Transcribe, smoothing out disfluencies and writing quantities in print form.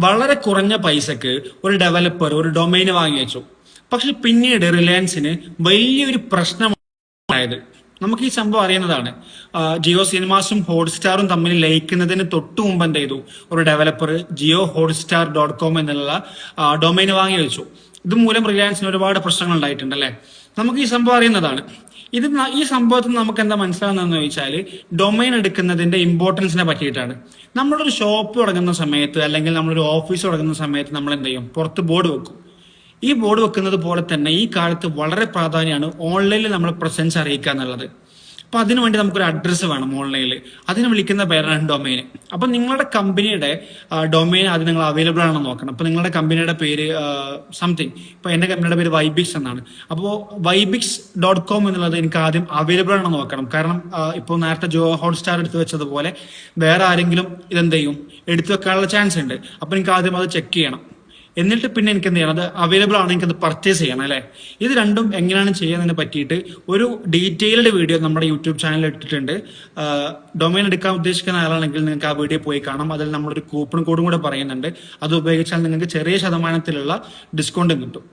വളരെ കുറഞ്ഞ പൈസക്ക് ഒരു ഡെവലപ്പർ ഒരു ഡൊമൈൻ വാങ്ങി വെച്ചു. പക്ഷെ പിന്നീട് റിലയൻസിന് വലിയൊരു പ്രശ്നമായത്. നമുക്ക് ഈ സംഭവം അറിയുന്നതാണ്. ജിയോ സിനിമാസും ഹോട്ട്സ്റ്റാറും തമ്മിൽ ലയിക്കുന്നതിന് തൊട്ടു മുമ്പ് എന്ത് ചെയ്തു, ഒരു ഡെവലപ്പർ JioHotstar.com എന്നുള്ള ഡൊമൈൻ വാങ്ങി വെച്ചു. ഇതുമൂലം റിലയൻസിന് ഒരുപാട് പ്രശ്നങ്ങൾ ഉണ്ടായിട്ടുണ്ട് അല്ലെ. നമുക്ക് ഈ സംഭവം അറിയുന്നതാണ്. ഈ സംഭവത്തിൽ നമുക്ക് എന്താ മനസ്സിലാകുന്നതെന്ന് ചോദിച്ചാൽ, ഡൊമൈൻ എടുക്കുന്നതിന്റെ ഇമ്പോർട്ടൻസിനെ പറ്റിയിട്ടാണ്. നമ്മളൊരു ഷോപ്പ് തുടങ്ങുന്ന സമയത്ത് അല്ലെങ്കിൽ നമ്മളൊരു ഓഫീസ് തുടങ്ങുന്ന സമയത്ത് നമ്മൾ എന്ത് ചെയ്യും, പുറത്ത് ബോർഡ് വെക്കും. ഈ ബോർഡ് വെക്കുന്നത് പോലെ തന്നെ ഈ കാലത്ത് വളരെ പ്രാധാന്യമാണ് ഓൺലൈനിൽ നമ്മൾ പ്രസൻസ് അറിയിക്കുക എന്നുള്ളത്. അപ്പൊ അതിനുവേണ്ടി നമുക്കൊരു അഡ്രസ്സ് വേണം ഓൺലൈനിൽ. അതിന് വിളിക്കുന്ന പേരാണ് ഡൊമൈൻ. അപ്പൊ നിങ്ങളുടെ കമ്പനിയുടെ ഡൊമൈൻ ആദ്യം നിങ്ങൾ അവൈലബിൾ ആണെന്ന് നോക്കണം. അപ്പൊ നിങ്ങളുടെ കമ്പനിയുടെ പേര് സംതിങ്, ഇപ്പൊ എന്റെ കമ്പനിയുടെ പേര് വൈബിക്സ് എന്നാണ്. അപ്പോൾ Vibix.com എന്നുള്ളത് എനിക്ക് ആദ്യം അവൈലബിൾ ആണെന്ന് നോക്കണം. കാരണം ഇപ്പോൾ നേരത്തെ JioHotstar എടുത്തു വെച്ചതുപോലെ വേറെ ആരെങ്കിലും ഇതെന്ത് ചെയ്യും, എടുത്തു വെക്കാനുള്ള ചാൻസ് ഉണ്ട്. അപ്പൊ എനിക്ക് ആദ്യം അത് ചെക്ക് ചെയ്യണം. എന്നിട്ട് പിന്നെ എനിക്ക് എന്ത് ചെയ്യണം, അത് അവൈലബിൾ ആണ്, എനിക്കത് പർച്ചേസ് ചെയ്യണം അല്ലെ. ഇത് രണ്ടും എങ്ങനെയാണ് ചെയ്യുന്നതിനെ പറ്റിയിട്ട് ഒരു ഡീറ്റെയിൽഡ് വീഡിയോ നമ്മുടെ യൂട്യൂബ് ചാനലിൽ ഇട്ടിട്ടുണ്ട്. ഡൊമൈൻ എടുക്കാൻ ഉദ്ദേശിക്കുന്ന ആളാണെങ്കിൽ നിങ്ങൾക്ക് ആ വീഡിയോ പോയി കാണാം. അതിൽ നമ്മളൊരു കൂപ്പൺ കോഡും കൂടെ പറയുന്നുണ്ട്. അത് ഉപയോഗിച്ചാൽ നിങ്ങൾക്ക് ചെറിയ ശതമാനത്തിലുള്ള ഡിസ്കൗണ്ടും കിട്ടും.